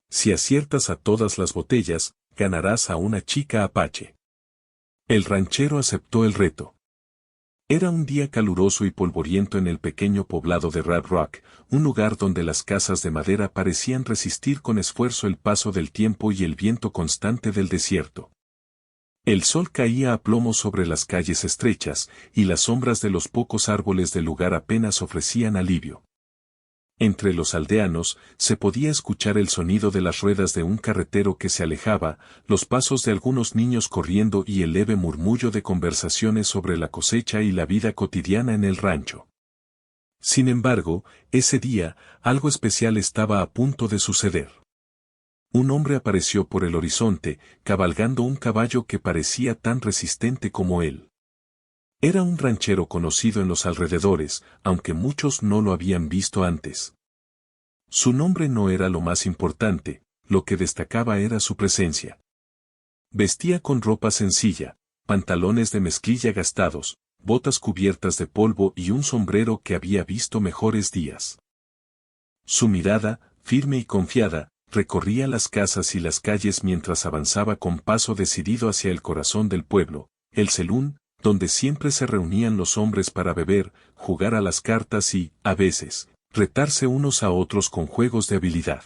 Si aciertas a todas las botellas, ganarás a una chica apache. El ranchero aceptó el reto. Era un día caluroso y polvoriento en el pequeño poblado de Red Rock, un lugar donde las casas de madera parecían resistir con esfuerzo el paso del tiempo y el viento constante del desierto. El sol caía a plomo sobre las calles estrechas, y las sombras de los pocos árboles del lugar apenas ofrecían alivio. Entre los aldeanos, se podía escuchar el sonido de las ruedas de un carretero que se alejaba, los pasos de algunos niños corriendo y el leve murmullo de conversaciones sobre la cosecha y la vida cotidiana en el rancho. Sin embargo, ese día, algo especial estaba a punto de suceder. Un hombre apareció por el horizonte, cabalgando un caballo que parecía tan resistente como él. Era un ranchero conocido en los alrededores, aunque muchos no lo habían visto antes. Su nombre no era lo más importante, lo que destacaba era su presencia. Vestía con ropa sencilla, pantalones de mezclilla gastados, botas cubiertas de polvo y un sombrero que había visto mejores días. Su mirada, firme y confiada, recorría las casas y las calles mientras avanzaba con paso decidido hacia el corazón del pueblo, el Selún, donde siempre se reunían los hombres para beber, jugar a las cartas y, a veces, retarse unos a otros con juegos de habilidad.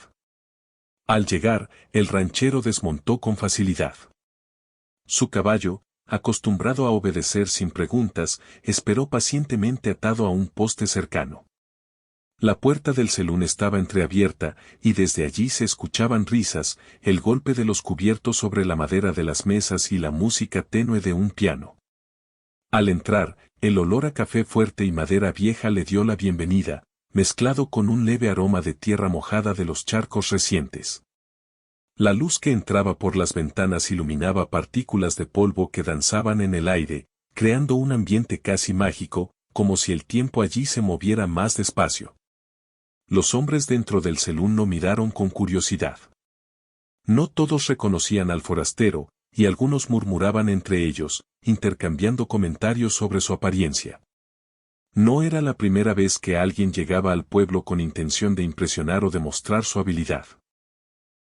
Al llegar, el ranchero desmontó con facilidad. Su caballo, acostumbrado a obedecer sin preguntas, esperó pacientemente atado a un poste cercano. La puerta del Selún estaba entreabierta, y desde allí se escuchaban risas, el golpe de los cubiertos sobre la madera de las mesas y la música tenue de un piano. Al entrar, el olor a café fuerte y madera vieja le dio la bienvenida, mezclado con un leve aroma de tierra mojada de los charcos recientes. La luz que entraba por las ventanas iluminaba partículas de polvo que danzaban en el aire, creando un ambiente casi mágico, como si el tiempo allí se moviera más despacio. Los hombres dentro del Selún lo miraron con curiosidad. No todos reconocían al forastero, y algunos murmuraban entre ellos, intercambiando comentarios sobre su apariencia. No era la primera vez que alguien llegaba al pueblo con intención de impresionar o demostrar su habilidad.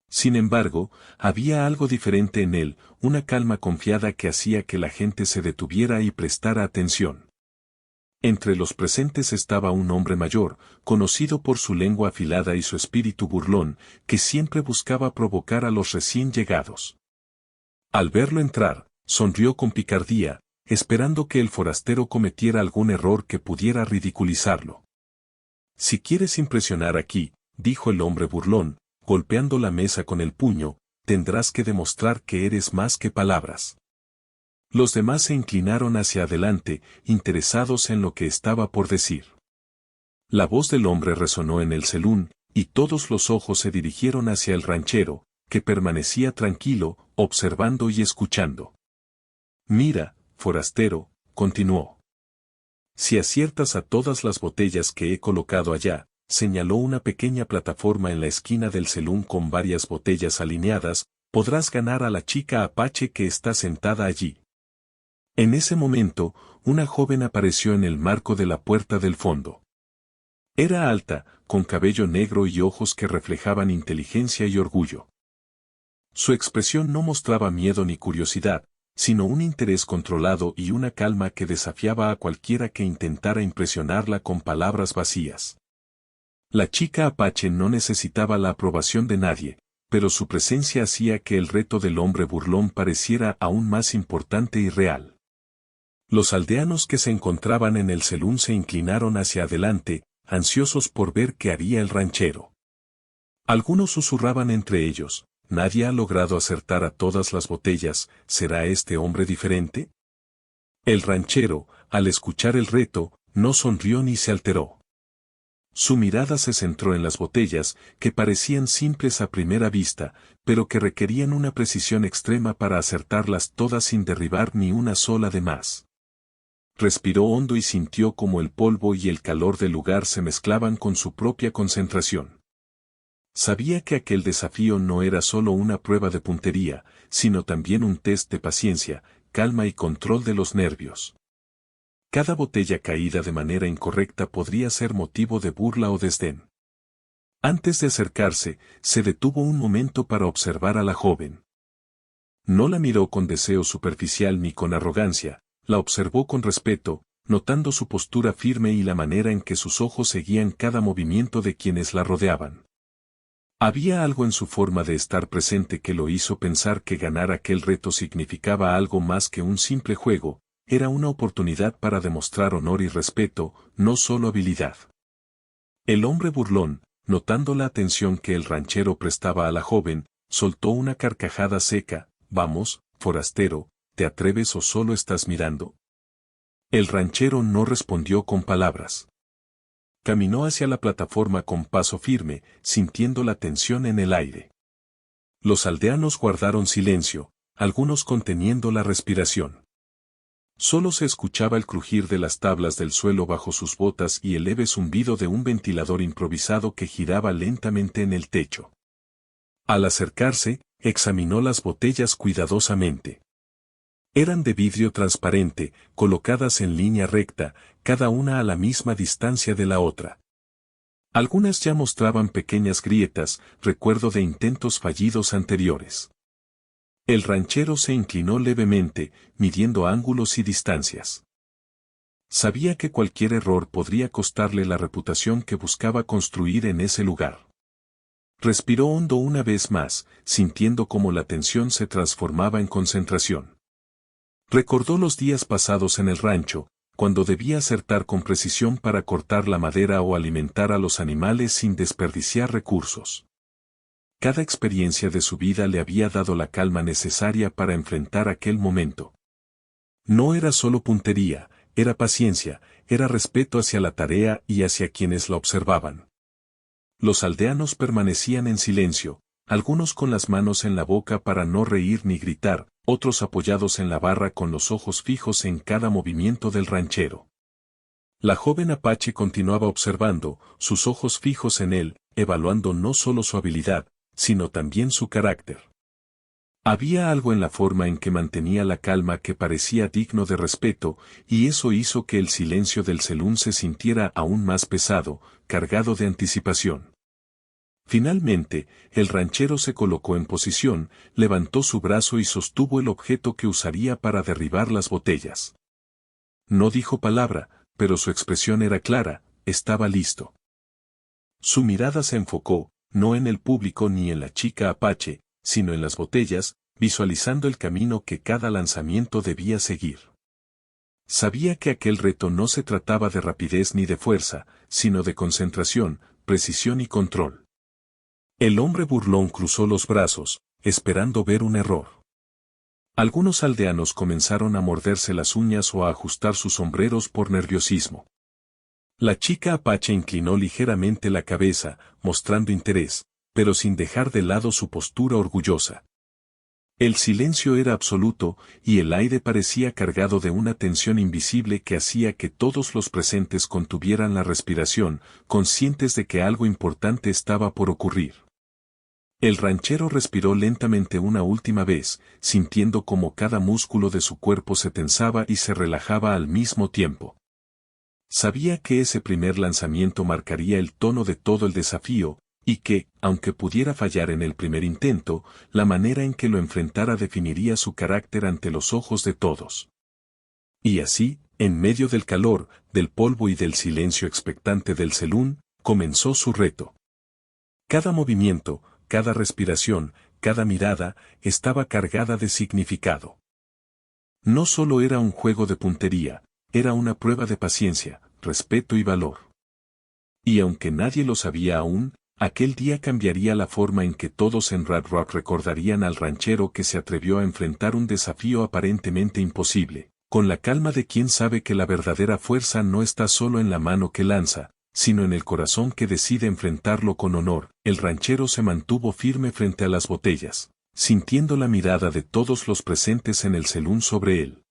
Sin embargo, había algo diferente en él, una calma confiada que hacía que la gente se detuviera y prestara atención. Entre los presentes estaba un hombre mayor, conocido por su lengua afilada y su espíritu burlón, que siempre buscaba provocar a los recién llegados. Al verlo entrar, sonrió con picardía, esperando que el forastero cometiera algún error que pudiera ridiculizarlo. Si quieres impresionar aquí, dijo el hombre burlón, golpeando la mesa con el puño, tendrás que demostrar que eres más que palabras. Los demás se inclinaron hacia adelante, interesados en lo que estaba por decir. La voz del hombre resonó en el Selún, y todos los ojos se dirigieron hacia el ranchero, que permanecía tranquilo, observando y escuchando. Mira, forastero, continuó. Si aciertas a todas las botellas que he colocado allá, señaló una pequeña plataforma en la esquina del Selún con varias botellas alineadas, podrás ganar a la chica apache que está sentada allí. En ese momento, una joven apareció en el marco de la puerta del fondo. Era alta, con cabello negro y ojos que reflejaban inteligencia y orgullo. Su expresión no mostraba miedo ni curiosidad, sino un interés controlado y una calma que desafiaba a cualquiera que intentara impresionarla con palabras vacías. La chica apache no necesitaba la aprobación de nadie, pero su presencia hacía que el reto del hombre burlón pareciera aún más importante y real. Los aldeanos que se encontraban en el Selún se inclinaron hacia adelante, ansiosos por ver qué haría el ranchero. Algunos susurraban entre ellos, «Nadie ha logrado acertar a todas las botellas, ¿será este hombre diferente?» El ranchero, al escuchar el reto, no sonrió ni se alteró. Su mirada se centró en las botellas, que parecían simples a primera vista, pero que requerían una precisión extrema para acertarlas todas sin derribar ni una sola de más. Respiró hondo y sintió como el polvo y el calor del lugar se mezclaban con su propia concentración. Sabía que aquel desafío no era solo una prueba de puntería, sino también un test de paciencia, calma y control de los nervios. Cada botella caída de manera incorrecta podría ser motivo de burla o desdén. Antes de acercarse, se detuvo un momento para observar a la joven. No la miró con deseo superficial ni con arrogancia, la observó con respeto, notando su postura firme y la manera en que sus ojos seguían cada movimiento de quienes la rodeaban. Había algo en su forma de estar presente que lo hizo pensar que ganar aquel reto significaba algo más que un simple juego, era una oportunidad para demostrar honor y respeto, no solo habilidad. El hombre burlón, notando la atención que el ranchero prestaba a la joven, soltó una carcajada seca. «Vamos, forastero, ¿te atreves o solo estás mirando?» El ranchero no respondió con palabras. Caminó hacia la plataforma con paso firme, sintiendo la tensión en el aire. Los aldeanos guardaron silencio, algunos conteniendo la respiración. Solo se escuchaba el crujir de las tablas del suelo bajo sus botas y el leve zumbido de un ventilador improvisado que giraba lentamente en el techo. Al acercarse, examinó las botellas cuidadosamente. Eran de vidrio transparente, colocadas en línea recta, cada una a la misma distancia de la otra. Algunas ya mostraban pequeñas grietas, recuerdo de intentos fallidos anteriores. El ranchero se inclinó levemente, midiendo ángulos y distancias. Sabía que cualquier error podría costarle la reputación que buscaba construir en ese lugar. Respiró hondo una vez más, sintiendo cómo la tensión se transformaba en concentración. Recordó los días pasados en el rancho, cuando debía acertar con precisión para cortar la madera o alimentar a los animales sin desperdiciar recursos. Cada experiencia de su vida le había dado la calma necesaria para enfrentar aquel momento. No era solo puntería, era paciencia, era respeto hacia la tarea y hacia quienes la observaban. Los aldeanos permanecían en silencio, algunos con las manos en la boca para no reír ni gritar, otros apoyados en la barra con los ojos fijos en cada movimiento del ranchero. La joven apache continuaba observando, sus ojos fijos en él, evaluando no solo su habilidad, sino también su carácter. Había algo en la forma en que mantenía la calma que parecía digno de respeto, y eso hizo que el silencio del Selún se sintiera aún más pesado, cargado de anticipación. Finalmente, el ranchero se colocó en posición, levantó su brazo y sostuvo el objeto que usaría para derribar las botellas. No dijo palabra, pero su expresión era clara, estaba listo. Su mirada se enfocó, no en el público ni en la chica apache, sino en las botellas, visualizando el camino que cada lanzamiento debía seguir. Sabía que aquel reto no se trataba de rapidez ni de fuerza, sino de concentración, precisión y control. El hombre burlón cruzó los brazos, esperando ver un error. Algunos aldeanos comenzaron a morderse las uñas o a ajustar sus sombreros por nerviosismo. La chica apache inclinó ligeramente la cabeza, mostrando interés, pero sin dejar de lado su postura orgullosa. El silencio era absoluto, y el aire parecía cargado de una tensión invisible que hacía que todos los presentes contuvieran la respiración, conscientes de que algo importante estaba por ocurrir. El ranchero respiró lentamente una última vez, sintiendo cómo cada músculo de su cuerpo se tensaba y se relajaba al mismo tiempo. Sabía que ese primer lanzamiento marcaría el tono de todo el desafío, y que, aunque pudiera fallar en el primer intento, la manera en que lo enfrentara definiría su carácter ante los ojos de todos. Y así, en medio del calor, del polvo y del silencio expectante del Selún, comenzó su reto. Cada movimiento, cada respiración, cada mirada, estaba cargada de significado. No solo era un juego de puntería, era una prueba de paciencia, respeto y valor. Y aunque nadie lo sabía aún, aquel día cambiaría la forma en que todos en Red Rock recordarían al ranchero que se atrevió a enfrentar un desafío aparentemente imposible, con la calma de quien sabe que la verdadera fuerza no está solo en la mano que lanza, sino en el corazón que decide enfrentarlo con honor. El ranchero se mantuvo firme frente a las botellas, sintiendo la mirada de todos los presentes en el Selún sobre él.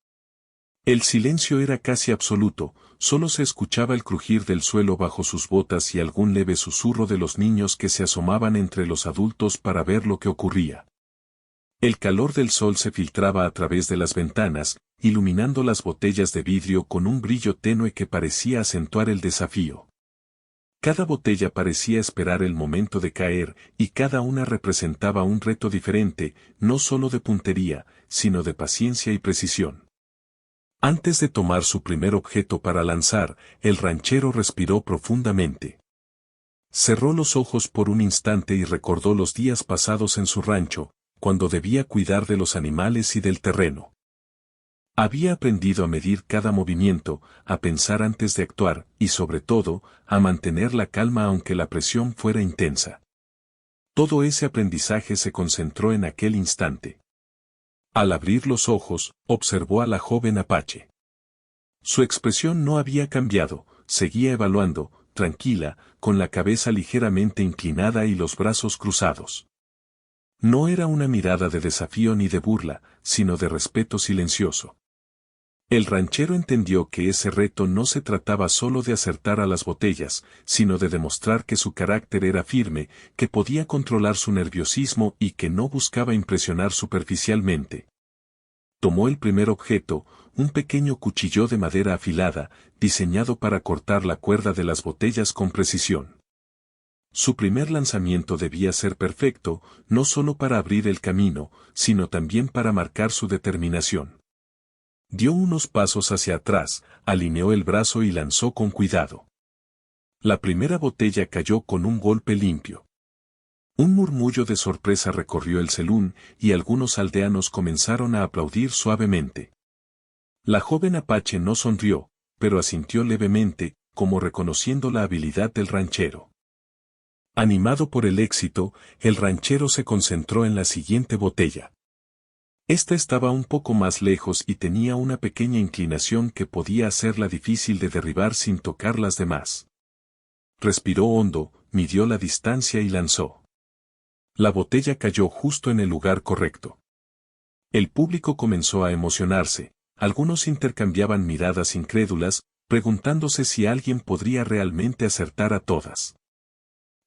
El silencio era casi absoluto, solo se escuchaba el crujir del suelo bajo sus botas y algún leve susurro de los niños que se asomaban entre los adultos para ver lo que ocurría. El calor del sol se filtraba a través de las ventanas, iluminando las botellas de vidrio con un brillo tenue que parecía acentuar el desafío. Cada botella parecía esperar el momento de caer, y cada una representaba un reto diferente, no solo de puntería, sino de paciencia y precisión. Antes de tomar su primer objeto para lanzar, el ranchero respiró profundamente. Cerró los ojos por un instante y recordó los días pasados en su rancho, cuando debía cuidar de los animales y del terreno. Había aprendido a medir cada movimiento, a pensar antes de actuar, y sobre todo, a mantener la calma aunque la presión fuera intensa. Todo ese aprendizaje se concentró en aquel instante. Al abrir los ojos, observó a la joven apache. Su expresión no había cambiado, seguía evaluando, tranquila, con la cabeza ligeramente inclinada y los brazos cruzados. No era una mirada de desafío ni de burla, sino de respeto silencioso. El ranchero entendió que ese reto no se trataba solo de acertar a las botellas, sino de demostrar que su carácter era firme, que podía controlar su nerviosismo y que no buscaba impresionar superficialmente. Tomó el primer objeto, un pequeño cuchillo de madera afilada, diseñado para cortar la cuerda de las botellas con precisión. Su primer lanzamiento debía ser perfecto, no solo para abrir el camino, sino también para marcar su determinación. Dio unos pasos hacia atrás, alineó el brazo y lanzó con cuidado. La primera botella cayó con un golpe limpio. Un murmullo de sorpresa recorrió el salón, y algunos aldeanos comenzaron a aplaudir suavemente. La joven apache no sonrió, pero asintió levemente, como reconociendo la habilidad del ranchero. Animado por el éxito, el ranchero se concentró en la siguiente botella. Esta estaba un poco más lejos y tenía una pequeña inclinación que podía hacerla difícil de derribar sin tocar las demás. Respiró hondo, midió la distancia y lanzó. La botella cayó justo en el lugar correcto. El público comenzó a emocionarse, algunos intercambiaban miradas incrédulas, preguntándose si alguien podría realmente acertar a todas.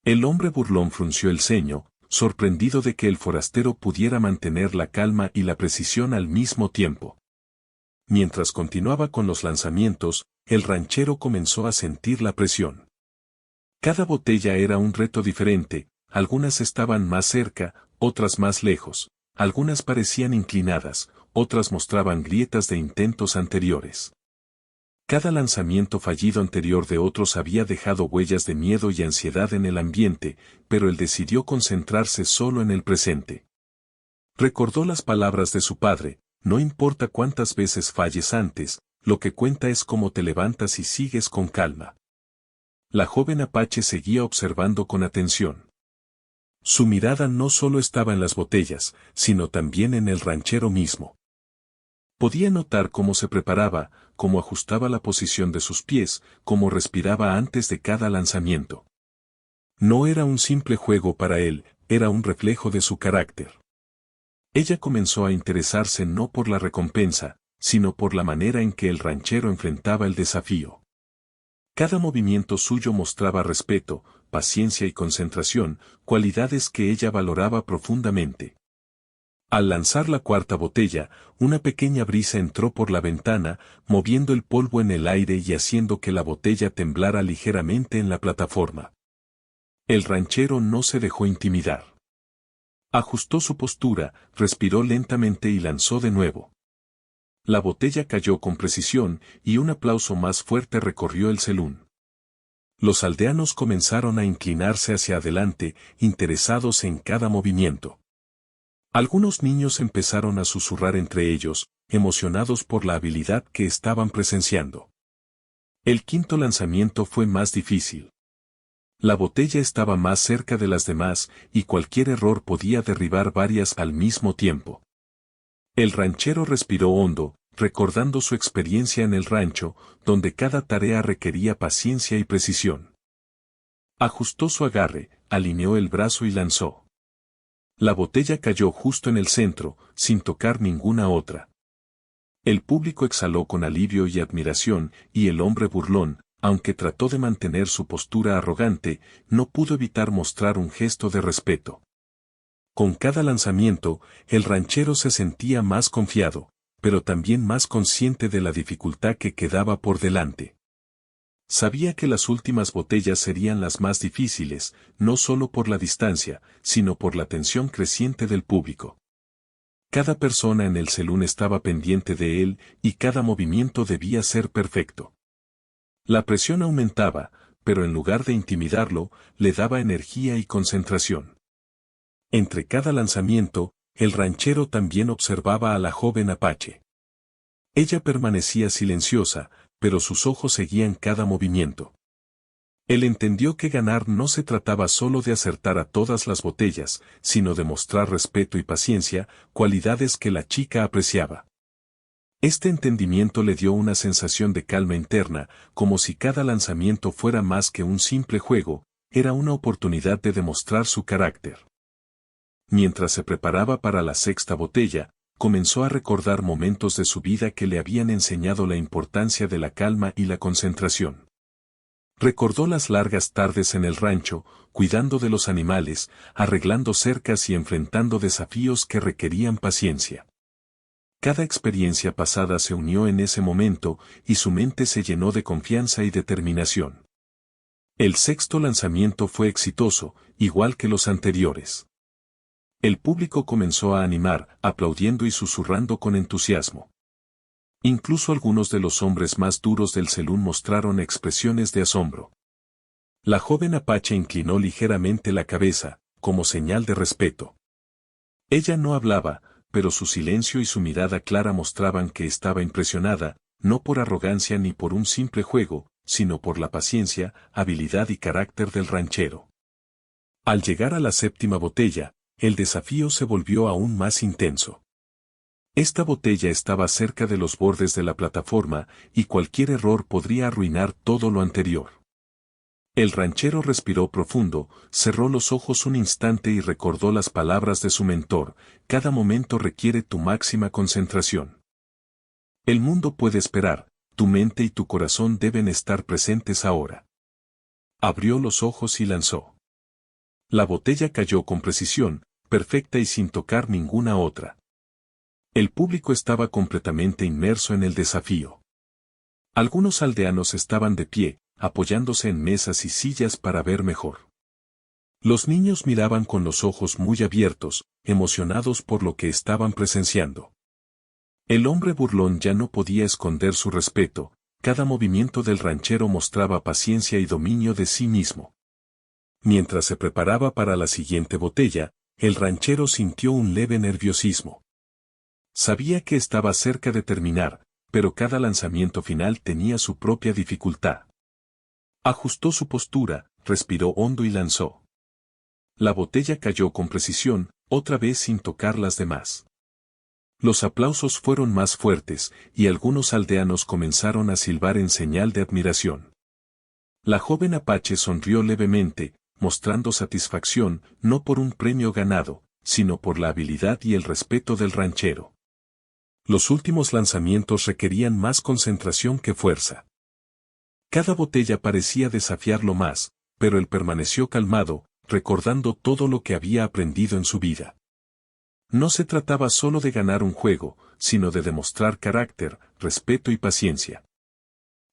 El hombre burlón frunció el ceño, sorprendido de que el forastero pudiera mantener la calma y la precisión al mismo tiempo. Mientras continuaba con los lanzamientos, el ranchero comenzó a sentir la presión. Cada botella era un reto diferente, algunas estaban más cerca, otras más lejos, algunas parecían inclinadas, otras mostraban grietas de intentos anteriores. Cada lanzamiento fallido anterior de otros había dejado huellas de miedo y ansiedad en el ambiente, pero él decidió concentrarse solo en el presente. Recordó las palabras de su padre: no importa cuántas veces falles antes, lo que cuenta es cómo te levantas y sigues con calma. La joven apache seguía observando con atención. Su mirada no solo estaba en las botellas, sino también en el ranchero mismo. Podía notar cómo se preparaba, cómo ajustaba la posición de sus pies, cómo respiraba antes de cada lanzamiento. No era un simple juego para él, era un reflejo de su carácter. Ella comenzó a interesarse no por la recompensa, sino por la manera en que el ranchero enfrentaba el desafío. Cada movimiento suyo mostraba respeto, paciencia y concentración, cualidades que ella valoraba profundamente. Al lanzar la cuarta botella, una pequeña brisa entró por la ventana, moviendo el polvo en el aire y haciendo que la botella temblara ligeramente en la plataforma. El ranchero no se dejó intimidar. Ajustó su postura, respiró lentamente y lanzó de nuevo. La botella cayó con precisión, y un aplauso más fuerte recorrió el salón. Los aldeanos comenzaron a inclinarse hacia adelante, interesados en cada movimiento. Algunos niños empezaron a susurrar entre ellos, emocionados por la habilidad que estaban presenciando. El quinto lanzamiento fue más difícil. La botella estaba más cerca de las demás, y cualquier error podía derribar varias al mismo tiempo. El ranchero respiró hondo, recordando su experiencia en el rancho, donde cada tarea requería paciencia y precisión. Ajustó su agarre, alineó el brazo y lanzó. La botella cayó justo en el centro, sin tocar ninguna otra. El público exhaló con alivio y admiración, y el hombre burlón, aunque trató de mantener su postura arrogante, no pudo evitar mostrar un gesto de respeto. Con cada lanzamiento, el ranchero se sentía más confiado, pero también más consciente de la dificultad que quedaba por delante. Sabía que las últimas botellas serían las más difíciles, no solo por la distancia, sino por la tensión creciente del público. Cada persona en el salón estaba pendiente de él y cada movimiento debía ser perfecto. La presión aumentaba, pero en lugar de intimidarlo, le daba energía y concentración. Entre cada lanzamiento, el ranchero también observaba a la joven Apache. Ella permanecía silenciosa, pero sus ojos seguían cada movimiento. Él entendió que ganar no se trataba solo de acertar a todas las botellas, sino de mostrar respeto y paciencia, cualidades que la chica apreciaba. Este entendimiento le dio una sensación de calma interna, como si cada lanzamiento fuera más que un simple juego, era una oportunidad de demostrar su carácter. Mientras se preparaba para la sexta botella, comenzó a recordar momentos de su vida que le habían enseñado la importancia de la calma y la concentración. Recordó las largas tardes en el rancho, cuidando de los animales, arreglando cercas y enfrentando desafíos que requerían paciencia. Cada experiencia pasada se unió en ese momento y su mente se llenó de confianza y determinación. El sexto lanzamiento fue exitoso, igual que los anteriores. El público comenzó a animar, aplaudiendo y susurrando con entusiasmo. Incluso algunos de los hombres más duros del salón mostraron expresiones de asombro. La joven Apache inclinó ligeramente la cabeza, como señal de respeto. Ella no hablaba, pero su silencio y su mirada clara mostraban que estaba impresionada, no por arrogancia ni por un simple juego, sino por la paciencia, habilidad y carácter del ranchero. Al llegar a la séptima botella, el desafío se volvió aún más intenso. Esta botella estaba cerca de los bordes de la plataforma y cualquier error podría arruinar todo lo anterior. El ranchero respiró profundo, cerró los ojos un instante y recordó las palabras de su mentor: cada momento requiere tu máxima concentración. El mundo puede esperar, tu mente y tu corazón deben estar presentes ahora. Abrió los ojos y lanzó. La botella cayó con precisión, perfecta y sin tocar ninguna otra. El público estaba completamente inmerso en el desafío. Algunos aldeanos estaban de pie, apoyándose en mesas y sillas para ver mejor. Los niños miraban con los ojos muy abiertos, emocionados por lo que estaban presenciando. El hombre burlón ya no podía esconder su respeto, cada movimiento del ranchero mostraba paciencia y dominio de sí mismo. Mientras se preparaba para la siguiente botella, el ranchero sintió un leve nerviosismo. Sabía que estaba cerca de terminar, pero cada lanzamiento final tenía su propia dificultad. Ajustó su postura, respiró hondo y lanzó. La botella cayó con precisión, otra vez sin tocar las demás. Los aplausos fueron más fuertes, y algunos aldeanos comenzaron a silbar en señal de admiración. La joven Apache sonrió levemente, mostrando satisfacción, no por un premio ganado, sino por la habilidad y el respeto del ranchero. Los últimos lanzamientos requerían más concentración que fuerza. Cada botella parecía desafiarlo más, pero él permaneció calmado, recordando todo lo que había aprendido en su vida. No se trataba solo de ganar un juego, sino de demostrar carácter, respeto y paciencia.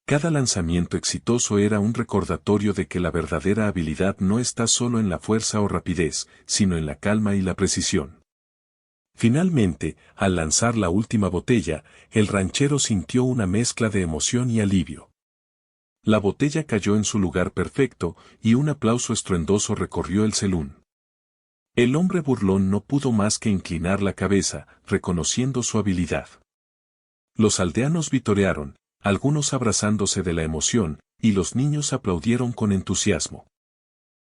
Cada lanzamiento exitoso era un recordatorio de que la verdadera habilidad no está solo en la fuerza o rapidez, sino en la calma y la precisión. Finalmente, al lanzar la última botella, el ranchero sintió una mezcla de emoción y alivio. La botella cayó en su lugar perfecto, y un aplauso estruendoso recorrió el salón. El hombre burlón no pudo más que inclinar la cabeza, reconociendo su habilidad. Los aldeanos vitorearon, algunos abrazándose de la emoción, y los niños aplaudieron con entusiasmo.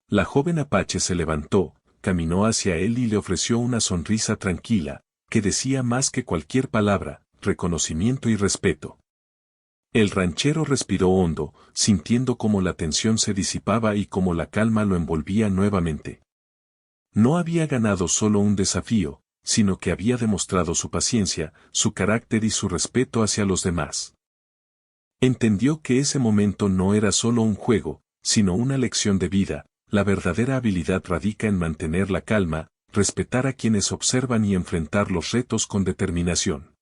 La joven Apache se levantó, caminó hacia él y le ofreció una sonrisa tranquila, que decía más que cualquier palabra: reconocimiento y respeto. El ranchero respiró hondo, sintiendo cómo la tensión se disipaba y cómo la calma lo envolvía nuevamente. No había ganado solo un desafío, sino que había demostrado su paciencia, su carácter y su respeto hacia los demás. Entendió que ese momento no era solo un juego, sino una lección de vida. La verdadera habilidad radica en mantener la calma, respetar a quienes observan y enfrentar los retos con determinación.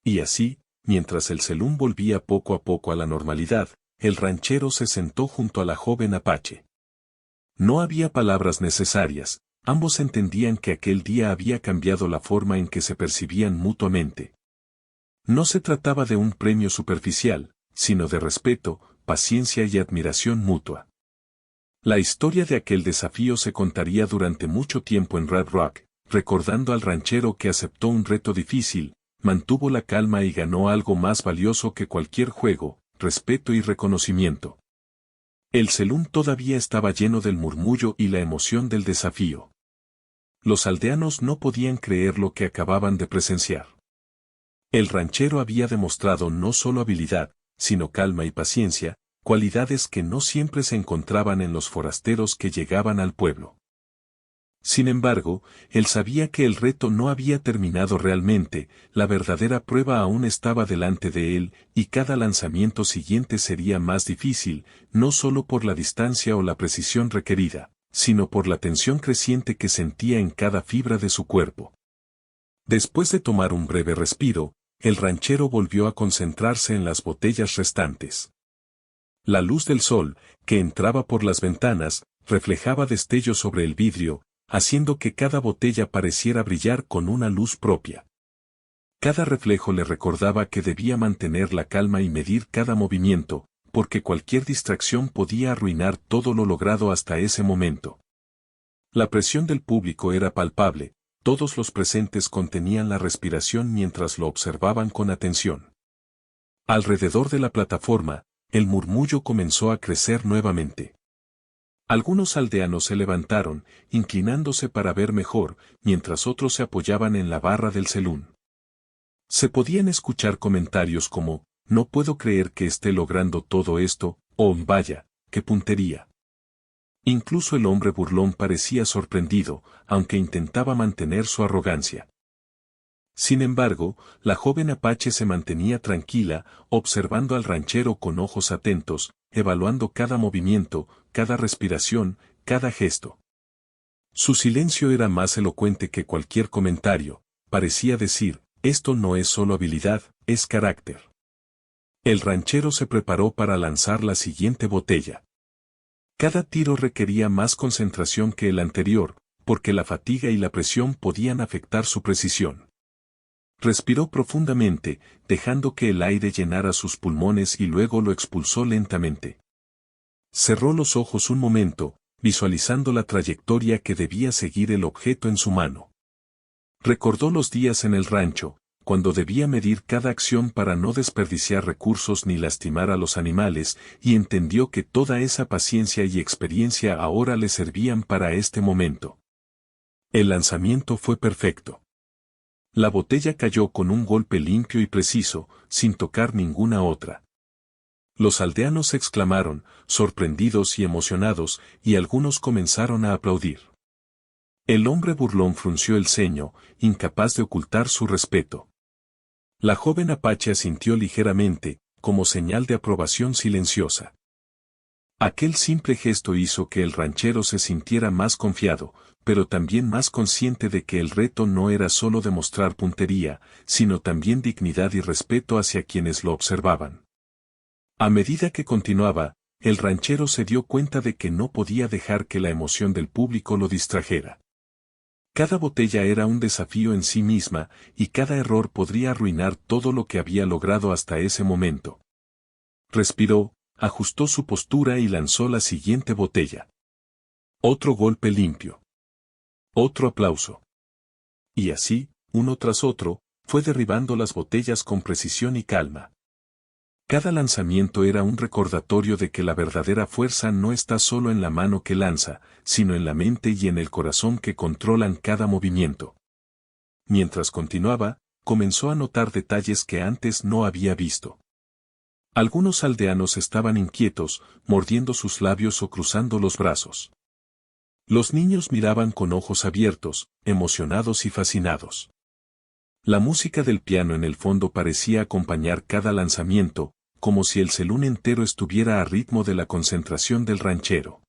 Y así, mientras el salón volvía poco a poco a la normalidad, el ranchero se sentó junto a la joven apache. No había palabras necesarias, ambos entendían que aquel día había cambiado la forma en que se percibían mutuamente. No se trataba de un premio superficial, sino de respeto, paciencia y admiración mutua. La historia de aquel desafío se contaría durante mucho tiempo en Red Rock, recordando al ranchero que aceptó un reto difícil, mantuvo la calma y ganó algo más valioso que cualquier juego, respeto y reconocimiento. El salón todavía estaba lleno del murmullo y la emoción del desafío. Los aldeanos no podían creer lo que acababan de presenciar. El ranchero había demostrado no solo habilidad, sino calma y paciencia, cualidades que no siempre se encontraban en los forasteros que llegaban al pueblo. Sin embargo, él sabía que el reto no había terminado realmente, la verdadera prueba aún estaba delante de él, y cada lanzamiento siguiente sería más difícil, no solo por la distancia o la precisión requerida, sino por la tensión creciente que sentía en cada fibra de su cuerpo. Después de tomar un breve respiro, el ranchero volvió a concentrarse en las botellas restantes. La luz del sol, que entraba por las ventanas, reflejaba destellos sobre el vidrio, haciendo que cada botella pareciera brillar con una luz propia. Cada reflejo le recordaba que debía mantener la calma y medir cada movimiento, porque cualquier distracción podía arruinar todo lo logrado hasta ese momento. La presión del público era palpable, todos los presentes contenían la respiración mientras lo observaban con atención. Alrededor de la plataforma, el murmullo comenzó a crecer nuevamente. Algunos aldeanos se levantaron, inclinándose para ver mejor, mientras otros se apoyaban en la barra del salón. Se podían escuchar comentarios como, «No puedo creer que esté logrando todo esto», o «Vaya, qué puntería». Incluso el hombre burlón parecía sorprendido, aunque intentaba mantener su arrogancia. Sin embargo, la joven apache se mantenía tranquila, observando al ranchero con ojos atentos, evaluando cada movimiento, cada respiración, cada gesto. Su silencio era más elocuente que cualquier comentario, parecía decir, esto no es solo habilidad, es carácter. El ranchero se preparó para lanzar la siguiente botella. Cada tiro requería más concentración que el anterior, porque la fatiga y la presión podían afectar su precisión. Respiró profundamente, dejando que el aire llenara sus pulmones y luego lo expulsó lentamente. Cerró los ojos un momento, visualizando la trayectoria que debía seguir el objeto en su mano. Recordó los días en el rancho, cuando debía medir cada acción para no desperdiciar recursos ni lastimar a los animales, y entendió que toda esa paciencia y experiencia ahora le servían para este momento. El lanzamiento fue perfecto. La botella cayó con un golpe limpio y preciso, sin tocar ninguna otra. Los aldeanos exclamaron, sorprendidos y emocionados, y algunos comenzaron a aplaudir. El hombre burlón frunció el ceño, incapaz de ocultar su respeto. La joven apache asintió ligeramente, como señal de aprobación silenciosa. Aquel simple gesto hizo que el ranchero se sintiera más confiado, pero también más consciente de que el reto no era solo demostrar puntería, sino también dignidad y respeto hacia quienes lo observaban. A medida que continuaba, el ranchero se dio cuenta de que no podía dejar que la emoción del público lo distrajera. Cada botella era un desafío en sí misma, y cada error podría arruinar todo lo que había logrado hasta ese momento. Respiró, ajustó su postura y lanzó la siguiente botella. Otro golpe limpio. Otro aplauso. Y así, uno tras otro, fue derribando las botellas con precisión y calma. Cada lanzamiento era un recordatorio de que la verdadera fuerza no está solo en la mano que lanza, sino en la mente y en el corazón que controlan cada movimiento. Mientras continuaba, comenzó a notar detalles que antes no había visto. Algunos aldeanos estaban inquietos, mordiendo sus labios o cruzando los brazos. Los niños miraban con ojos abiertos, emocionados y fascinados. La música del piano en el fondo parecía acompañar cada lanzamiento, como si el salón entero estuviera a ritmo de la concentración del ranchero.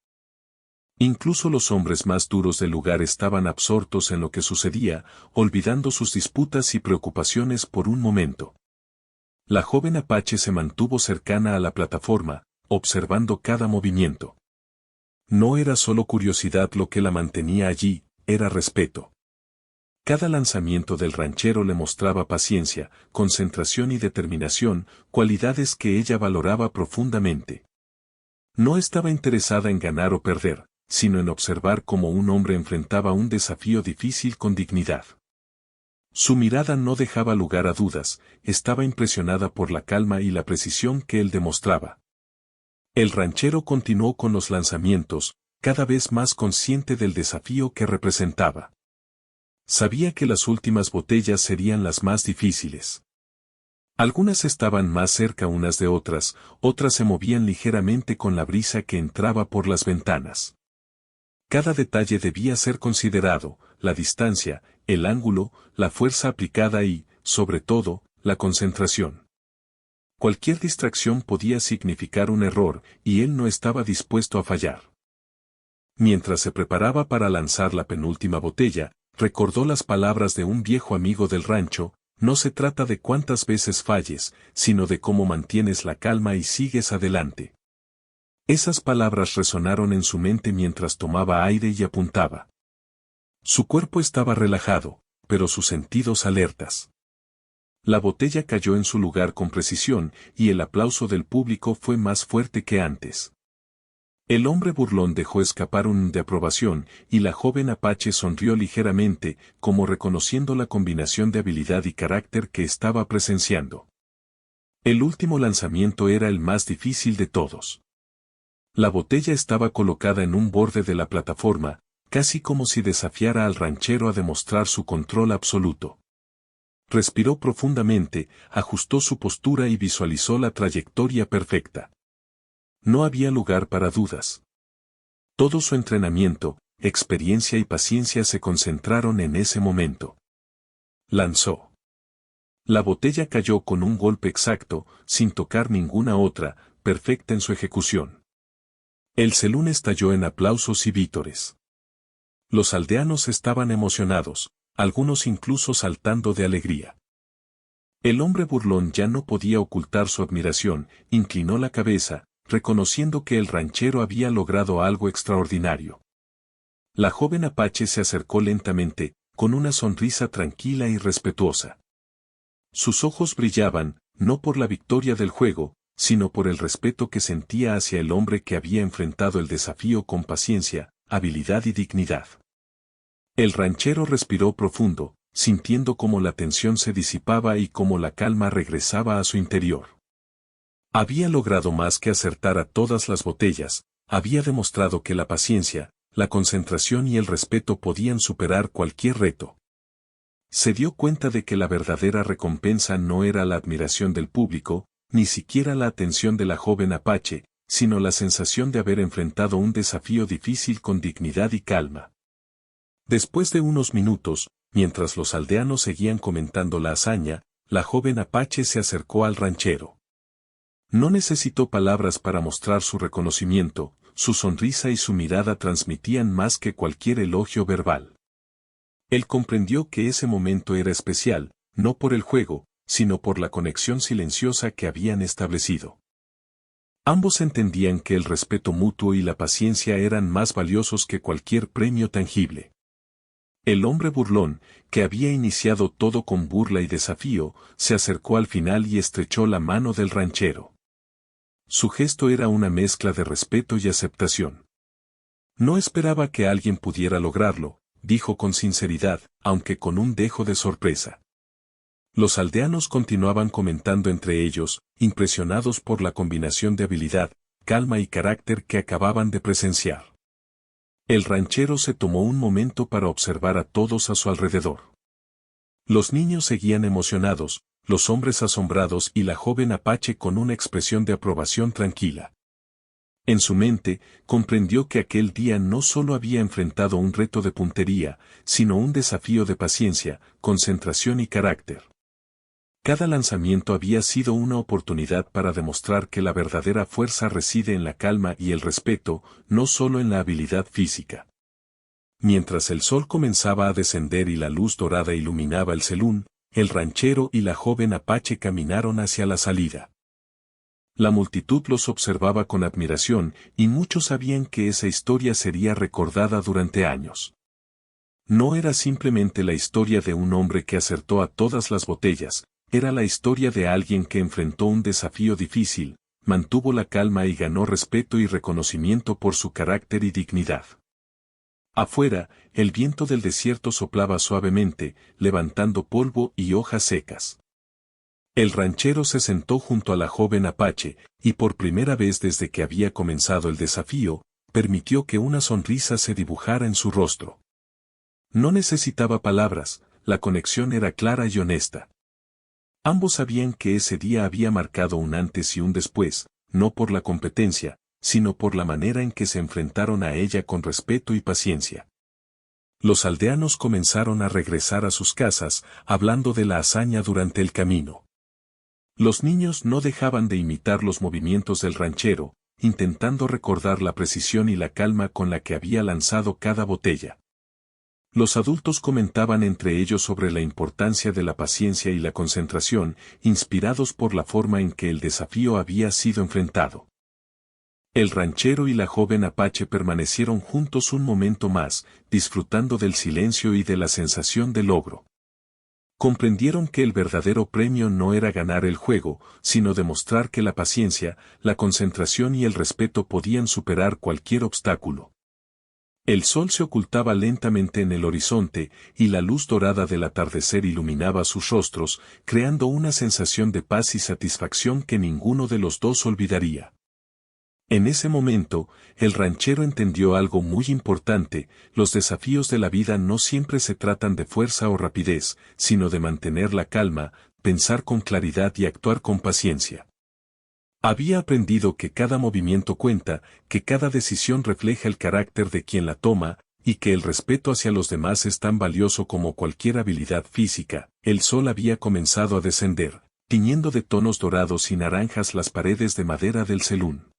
Incluso los hombres más duros del lugar estaban absortos en lo que sucedía, olvidando sus disputas y preocupaciones por un momento. La joven apache se mantuvo cercana a la plataforma, observando cada movimiento. No era solo curiosidad lo que la mantenía allí, era respeto. Cada lanzamiento del ranchero le mostraba paciencia, concentración y determinación, cualidades que ella valoraba profundamente. No estaba interesada en ganar o perder, sino en observar cómo un hombre enfrentaba un desafío difícil con dignidad. Su mirada no dejaba lugar a dudas, estaba impresionada por la calma y la precisión que él demostraba. El ranchero continuó con los lanzamientos, cada vez más consciente del desafío que representaba. Sabía que las últimas botellas serían las más difíciles. Algunas estaban más cerca unas de otras, otras se movían ligeramente con la brisa que entraba por las ventanas. Cada detalle debía ser considerado, la distancia, el ángulo, la fuerza aplicada y, sobre todo, la concentración. Cualquier distracción podía significar un error, y él no estaba dispuesto a fallar. Mientras se preparaba para lanzar la penúltima botella, recordó las palabras de un viejo amigo del rancho: no se trata de cuántas veces falles, sino de cómo mantienes la calma y sigues adelante. Esas palabras resonaron en su mente mientras tomaba aire y apuntaba. Su cuerpo estaba relajado, pero sus sentidos alertas. La botella cayó en su lugar con precisión, y el aplauso del público fue más fuerte que antes. El hombre burlón dejó escapar un de aprobación, y la joven apache sonrió ligeramente, como reconociendo la combinación de habilidad y carácter que estaba presenciando. El último lanzamiento era el más difícil de todos. La botella estaba colocada en un borde de la plataforma, casi como si desafiara al ranchero a demostrar su control absoluto. Respiró profundamente, ajustó su postura y visualizó la trayectoria perfecta. No había lugar para dudas. Todo su entrenamiento, experiencia y paciencia se concentraron en ese momento. Lanzó. La botella cayó con un golpe exacto, sin tocar ninguna otra, perfecta en su ejecución. El salón estalló en aplausos y vítores. Los aldeanos estaban emocionados, algunos incluso saltando de alegría. El hombre burlón ya no podía ocultar su admiración, inclinó la cabeza, reconociendo que el ranchero había logrado algo extraordinario. La joven apache se acercó lentamente, con una sonrisa tranquila y respetuosa. Sus ojos brillaban, no por la victoria del juego, sino por el respeto que sentía hacia el hombre que había enfrentado el desafío con paciencia, habilidad y dignidad. El ranchero respiró profundo, sintiendo cómo la tensión se disipaba y cómo la calma regresaba a su interior. Había logrado más que acertar a todas las botellas, había demostrado que la paciencia, la concentración y el respeto podían superar cualquier reto. Se dio cuenta de que la verdadera recompensa no era la admiración del público, ni siquiera la atención de la joven apache, sino la sensación de haber enfrentado un desafío difícil con dignidad y calma. Después de unos minutos, mientras los aldeanos seguían comentando la hazaña, la joven apache se acercó al ranchero. No necesitó palabras para mostrar su reconocimiento, su sonrisa y su mirada transmitían más que cualquier elogio verbal. Él comprendió que ese momento era especial, no por el juego, sino por la conexión silenciosa que habían establecido. Ambos entendían que el respeto mutuo y la paciencia eran más valiosos que cualquier premio tangible. El hombre burlón, que había iniciado todo con burla y desafío, se acercó al final y estrechó la mano del ranchero. Su gesto era una mezcla de respeto y aceptación. No esperaba que alguien pudiera lograrlo, dijo con sinceridad, aunque con un dejo de sorpresa. Los aldeanos continuaban comentando entre ellos, impresionados por la combinación de habilidad, calma y carácter que acababan de presenciar. El ranchero se tomó un momento para observar a todos a su alrededor. Los niños seguían emocionados, los hombres asombrados y la joven apache con una expresión de aprobación tranquila. En su mente, comprendió que aquel día no solo había enfrentado un reto de puntería, sino un desafío de paciencia, concentración y carácter. Cada lanzamiento había sido una oportunidad para demostrar que la verdadera fuerza reside en la calma y el respeto, no solo en la habilidad física. Mientras el sol comenzaba a descender y la luz dorada iluminaba el salón, el ranchero y la joven apache caminaron hacia la salida. La multitud los observaba con admiración y muchos sabían que esa historia sería recordada durante años. No era simplemente la historia de un hombre que acertó a todas las botellas, era la historia de alguien que enfrentó un desafío difícil, mantuvo la calma y ganó respeto y reconocimiento por su carácter y dignidad. Afuera, el viento del desierto soplaba suavemente, levantando polvo y hojas secas. El ranchero se sentó junto a la joven apache, y por primera vez desde que había comenzado el desafío, permitió que una sonrisa se dibujara en su rostro. No necesitaba palabras, la conexión era clara y honesta. Ambos sabían que ese día había marcado un antes y un después, no por la competencia, sino por la manera en que se enfrentaron a ella con respeto y paciencia. Los aldeanos comenzaron a regresar a sus casas, hablando de la hazaña durante el camino. Los niños no dejaban de imitar los movimientos del ranchero, intentando recordar la precisión y la calma con la que había lanzado cada botella. Los adultos comentaban entre ellos sobre la importancia de la paciencia y la concentración, inspirados por la forma en que el desafío había sido enfrentado. El ranchero y la joven apache permanecieron juntos un momento más, disfrutando del silencio y de la sensación de logro. Comprendieron que el verdadero premio no era ganar el juego, sino demostrar que la paciencia, la concentración y el respeto podían superar cualquier obstáculo. El sol se ocultaba lentamente en el horizonte, y la luz dorada del atardecer iluminaba sus rostros, creando una sensación de paz y satisfacción que ninguno de los dos olvidaría. En ese momento, el ranchero entendió algo muy importante: los desafíos de la vida no siempre se tratan de fuerza o rapidez, sino de mantener la calma, pensar con claridad y actuar con paciencia. Había aprendido que cada movimiento cuenta, que cada decisión refleja el carácter de quien la toma, y que el respeto hacia los demás es tan valioso como cualquier habilidad física. El sol había comenzado a descender, tiñendo de tonos dorados y naranjas las paredes de madera del selún.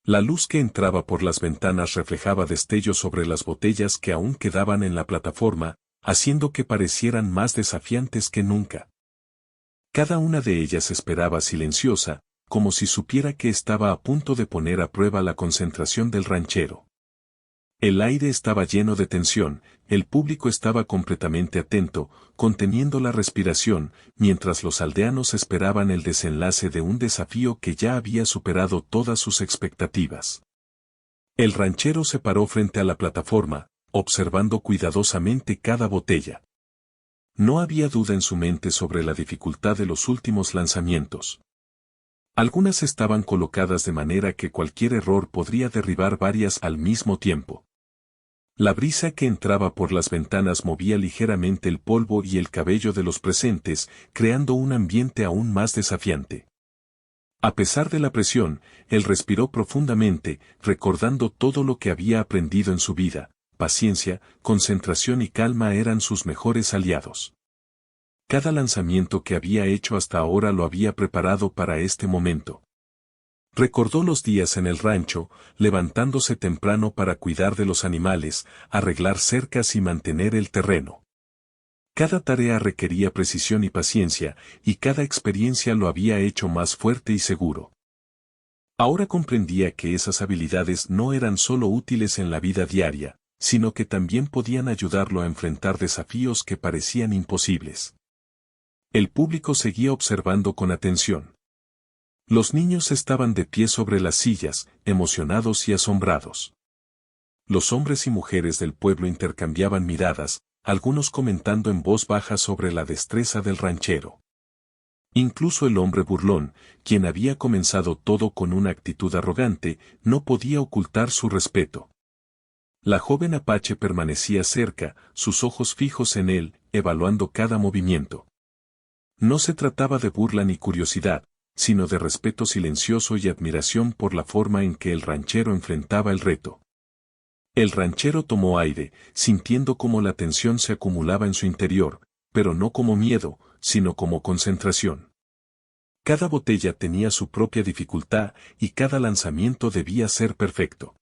La luz que entraba por las ventanas reflejaba destellos sobre las botellas que aún quedaban en la plataforma, haciendo que parecieran más desafiantes que nunca. Cada una de ellas esperaba silenciosa, como si supiera que estaba a punto de poner a prueba la concentración del ranchero. El aire estaba lleno de tensión, el público estaba completamente atento, conteniendo la respiración, mientras los aldeanos esperaban el desenlace de un desafío que ya había superado todas sus expectativas. El ranchero se paró frente a la plataforma, observando cuidadosamente cada botella. No había duda en su mente sobre la dificultad de los últimos lanzamientos. Algunas estaban colocadas de manera que cualquier error podría derribar varias al mismo tiempo. La brisa que entraba por las ventanas movía ligeramente el polvo y el cabello de los presentes, creando un ambiente aún más desafiante. A pesar de la presión, él respiró profundamente, recordando todo lo que había aprendido en su vida. Paciencia, concentración y calma eran sus mejores aliados. Cada lanzamiento que había hecho hasta ahora lo había preparado para este momento. Recordó los días en el rancho, levantándose temprano para cuidar de los animales, arreglar cercas y mantener el terreno. Cada tarea requería precisión y paciencia, y cada experiencia lo había hecho más fuerte y seguro. Ahora comprendía que esas habilidades no eran solo útiles en la vida diaria, sino que también podían ayudarlo a enfrentar desafíos que parecían imposibles. El público seguía observando con atención. Los niños estaban de pie sobre las sillas, emocionados y asombrados. Los hombres y mujeres del pueblo intercambiaban miradas, algunos comentando en voz baja sobre la destreza del ranchero. Incluso el hombre burlón, quien había comenzado todo con una actitud arrogante, no podía ocultar su respeto. La joven apache permanecía cerca, sus ojos fijos en él, evaluando cada movimiento. No se trataba de burla ni curiosidad, sino de respeto silencioso y admiración por la forma en que el ranchero enfrentaba el reto. El ranchero tomó aire, sintiendo cómo la tensión se acumulaba en su interior, pero no como miedo, sino como concentración. Cada botella tenía su propia dificultad y cada lanzamiento debía ser perfecto.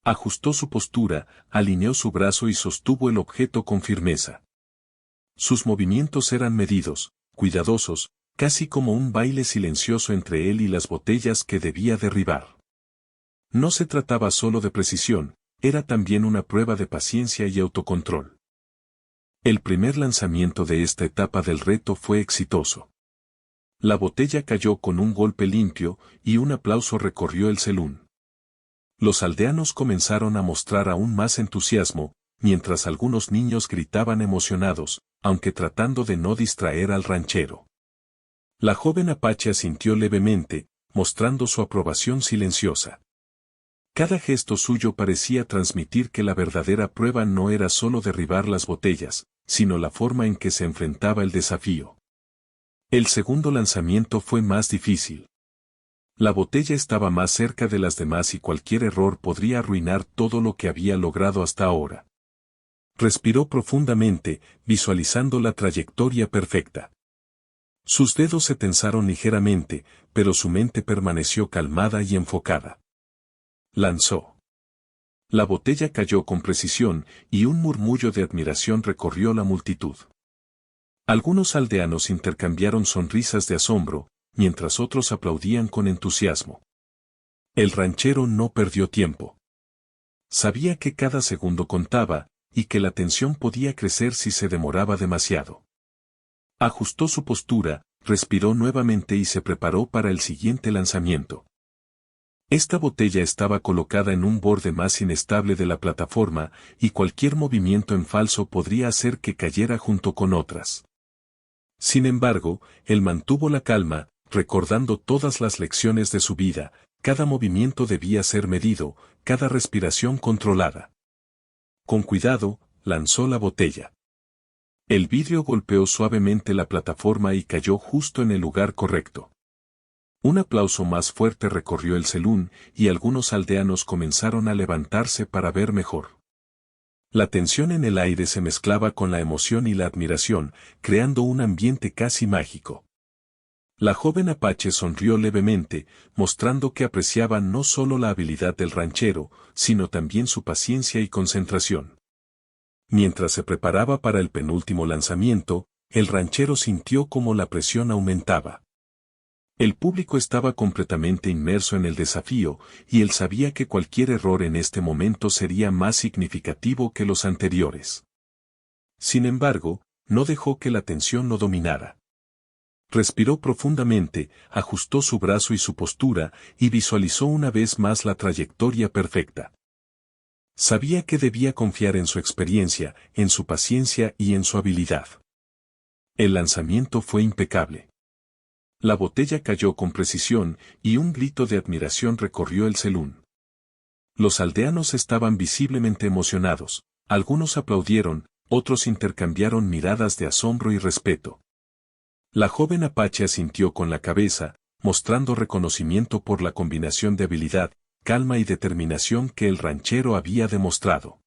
Ajustó su postura, alineó su brazo y sostuvo el objeto con firmeza. Sus movimientos eran medidos, cuidadosos, casi como un baile silencioso entre él y las botellas que debía derribar. No se trataba solo de precisión, era también una prueba de paciencia y autocontrol. El primer lanzamiento de esta etapa del reto fue exitoso. La botella cayó con un golpe limpio y un aplauso recorrió el salón. Los aldeanos comenzaron a mostrar aún más entusiasmo, mientras algunos niños gritaban emocionados, aunque tratando de no distraer al ranchero. La joven apache asintió levemente, mostrando su aprobación silenciosa. Cada gesto suyo parecía transmitir que la verdadera prueba no era solo derribar las botellas, sino la forma en que se enfrentaba el desafío. El segundo lanzamiento fue más difícil. La botella estaba más cerca de las demás y cualquier error podría arruinar todo lo que había logrado hasta ahora. Respiró profundamente, visualizando la trayectoria perfecta. Sus dedos se tensaron ligeramente, pero su mente permaneció calmada y enfocada. Lanzó. La botella cayó con precisión, y un murmullo de admiración recorrió la multitud. Algunos aldeanos intercambiaron sonrisas de asombro, mientras otros aplaudían con entusiasmo. El ranchero no perdió tiempo. Sabía que cada segundo contaba, y que la tensión podía crecer si se demoraba demasiado. Ajustó su postura, respiró nuevamente y se preparó para el siguiente lanzamiento. Esta botella estaba colocada en un borde más inestable de la plataforma, y cualquier movimiento en falso podría hacer que cayera junto con otras. Sin embargo, él mantuvo la calma, recordando todas las lecciones de su vida, cada movimiento debía ser medido, cada respiración controlada. Con cuidado, lanzó la botella. El vidrio golpeó suavemente la plataforma y cayó justo en el lugar correcto. Un aplauso más fuerte recorrió el salón, y algunos aldeanos comenzaron a levantarse para ver mejor. La tensión en el aire se mezclaba con la emoción y la admiración, creando un ambiente casi mágico. La joven apache sonrió levemente, mostrando que apreciaba no solo la habilidad del ranchero, sino también su paciencia y concentración. Mientras se preparaba para el penúltimo lanzamiento, el ranchero sintió como la presión aumentaba. El público estaba completamente inmerso en el desafío, y él sabía que cualquier error en este momento sería más significativo que los anteriores. Sin embargo, no dejó que la tensión lo dominara. Respiró profundamente, ajustó su brazo y su postura, y visualizó una vez más la trayectoria perfecta. Sabía que debía confiar en su experiencia, en su paciencia y en su habilidad. El lanzamiento fue impecable. La botella cayó con precisión, y un grito de admiración recorrió el salón. Los aldeanos estaban visiblemente emocionados, algunos aplaudieron, otros intercambiaron miradas de asombro y respeto. La joven apache asintió con la cabeza, mostrando reconocimiento por la combinación de habilidad, calma y determinación que el ranchero había demostrado.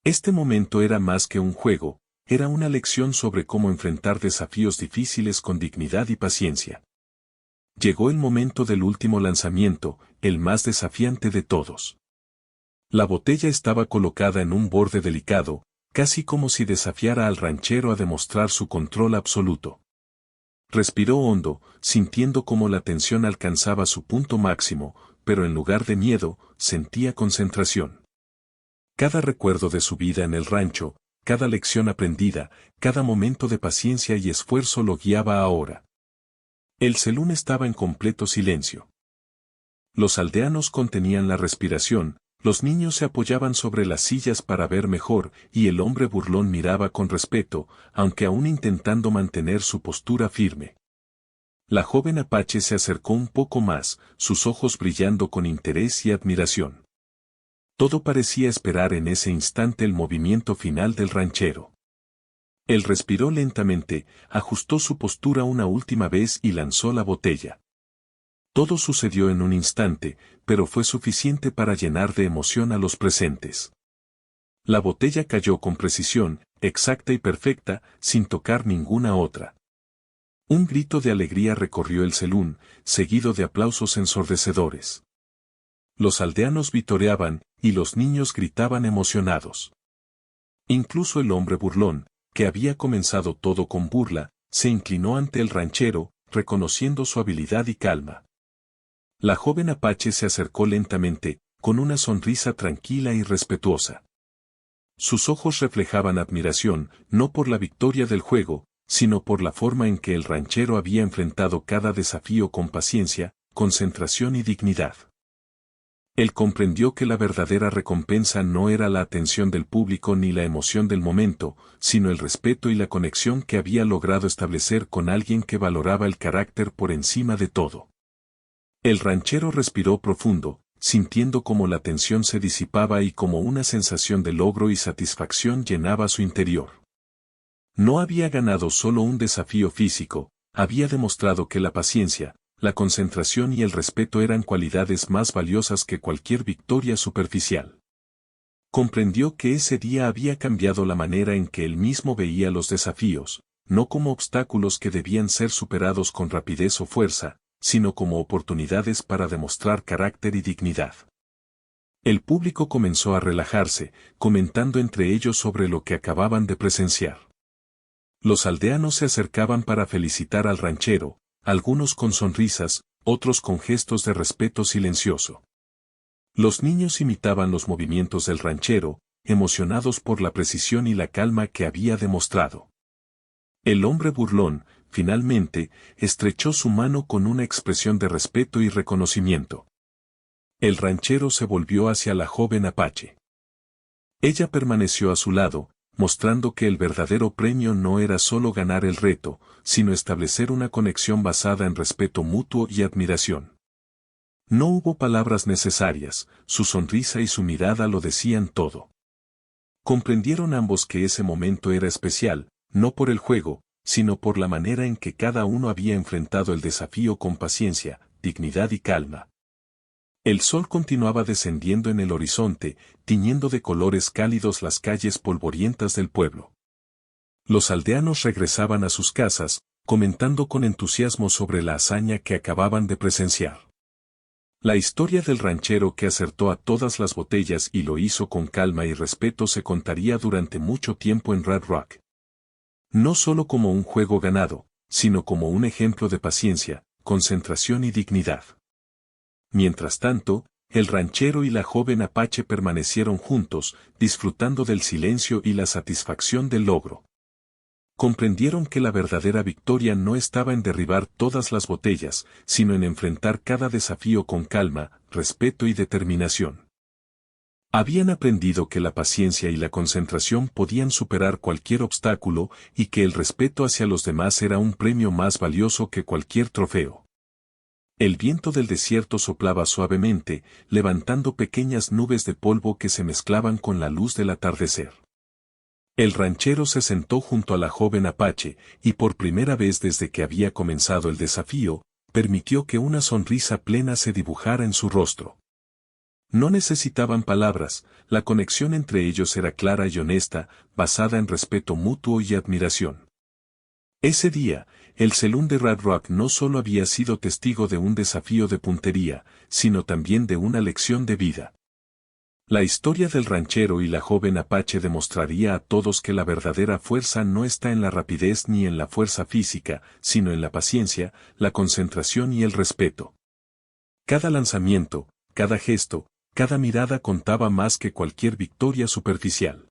Este momento era más que un juego, era una lección sobre cómo enfrentar desafíos difíciles con dignidad y paciencia. Llegó el momento del último lanzamiento, el más desafiante de todos. La botella estaba colocada en un borde delicado, casi como si desafiara al ranchero a demostrar su control absoluto. Respiró hondo, sintiendo cómo la tensión alcanzaba su punto máximo, pero en lugar de miedo, sentía concentración. Cada recuerdo de su vida en el rancho, cada lección aprendida, cada momento de paciencia y esfuerzo lo guiaba ahora. El salón estaba en completo silencio. Los aldeanos contenían la respiración, los niños se apoyaban sobre las sillas para ver mejor, y el hombre burlón miraba con respeto, aunque aún intentando mantener su postura firme. La joven apache se acercó un poco más, sus ojos brillando con interés y admiración. Todo parecía esperar en ese instante el movimiento final del ranchero. Él respiró lentamente, ajustó su postura una última vez y lanzó la botella. Todo sucedió en un instante, pero fue suficiente para llenar de emoción a los presentes. La botella cayó con precisión, exacta y perfecta, sin tocar ninguna otra. Un grito de alegría recorrió el salón, seguido de aplausos ensordecedores. Los aldeanos vitoreaban, y los niños gritaban emocionados. Incluso el hombre burlón, que había comenzado todo con burla, se inclinó ante el ranchero, reconociendo su habilidad y calma. La joven apache se acercó lentamente, con una sonrisa tranquila y respetuosa. Sus ojos reflejaban admiración, no por la victoria del juego, sino por la forma en que el ranchero había enfrentado cada desafío con paciencia, concentración y dignidad. Él comprendió que la verdadera recompensa no era la atención del público ni la emoción del momento, sino el respeto y la conexión que había logrado establecer con alguien que valoraba el carácter por encima de todo. El ranchero respiró profundo, sintiendo cómo la tensión se disipaba y cómo una sensación de logro y satisfacción llenaba su interior. No había ganado solo un desafío físico, había demostrado que la paciencia, la concentración y el respeto eran cualidades más valiosas que cualquier victoria superficial. Comprendió que ese día había cambiado la manera en que él mismo veía los desafíos, no como obstáculos que debían ser superados con rapidez o fuerza, sino como oportunidades para demostrar carácter y dignidad. El público comenzó a relajarse, comentando entre ellos sobre lo que acababan de presenciar. Los aldeanos se acercaban para felicitar al ranchero, algunos con sonrisas, otros con gestos de respeto silencioso. Los niños imitaban los movimientos del ranchero, emocionados por la precisión y la calma que había demostrado. El hombre burlón, finalmente, estrechó su mano con una expresión de respeto y reconocimiento. El ranchero se volvió hacia la joven apache. Ella permaneció a su lado, mostrando que el verdadero premio no era solo ganar el reto, sino establecer una conexión basada en respeto mutuo y admiración. No hubo palabras necesarias, su sonrisa y su mirada lo decían todo. Comprendieron ambos que ese momento era especial, no por el juego, sino por la manera en que cada uno había enfrentado el desafío con paciencia, dignidad y calma. El sol continuaba descendiendo en el horizonte, tiñendo de colores cálidos las calles polvorientas del pueblo. Los aldeanos regresaban a sus casas, comentando con entusiasmo sobre la hazaña que acababan de presenciar. La historia del ranchero que acertó a todas las botellas y lo hizo con calma y respeto se contaría durante mucho tiempo en Red Rock. No solo como un juego ganado, sino como un ejemplo de paciencia, concentración y dignidad. Mientras tanto, el ranchero y la joven apache permanecieron juntos, disfrutando del silencio y la satisfacción del logro. Comprendieron que la verdadera victoria no estaba en derribar todas las botellas, sino en enfrentar cada desafío con calma, respeto y determinación. Habían aprendido que la paciencia y la concentración podían superar cualquier obstáculo y que el respeto hacia los demás era un premio más valioso que cualquier trofeo. El viento del desierto soplaba suavemente, levantando pequeñas nubes de polvo que se mezclaban con la luz del atardecer. El ranchero se sentó junto a la joven apache, y por primera vez desde que había comenzado el desafío, permitió que una sonrisa plena se dibujara en su rostro. No necesitaban palabras, la conexión entre ellos era clara y honesta, basada en respeto mutuo y admiración. Ese día, el Saloon de Red Rock no solo había sido testigo de un desafío de puntería, sino también de una lección de vida. La historia del ranchero y la joven apache demostraría a todos que la verdadera fuerza no está en la rapidez ni en la fuerza física, sino en la paciencia, la concentración y el respeto. Cada lanzamiento, cada gesto, cada mirada contaba más que cualquier victoria superficial.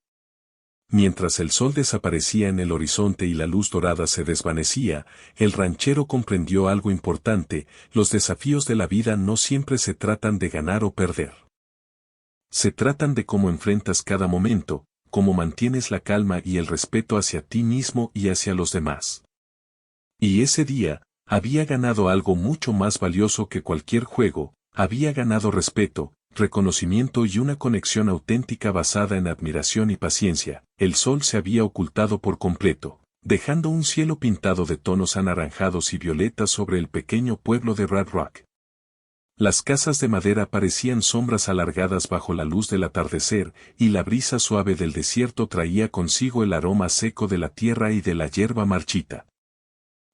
Mientras el sol desaparecía en el horizonte y la luz dorada se desvanecía, el ranchero comprendió algo importante: los desafíos de la vida no siempre se tratan de ganar o perder. Se tratan de cómo enfrentas cada momento, cómo mantienes la calma y el respeto hacia ti mismo y hacia los demás. Y ese día, había ganado algo mucho más valioso que cualquier juego, había ganado respeto, reconocimiento y una conexión auténtica basada en admiración y paciencia. El sol se había ocultado por completo, dejando un cielo pintado de tonos anaranjados y violetas sobre el pequeño pueblo de Red Rock. Las casas de madera parecían sombras alargadas bajo la luz del atardecer, y la brisa suave del desierto traía consigo el aroma seco de la tierra y de la hierba marchita.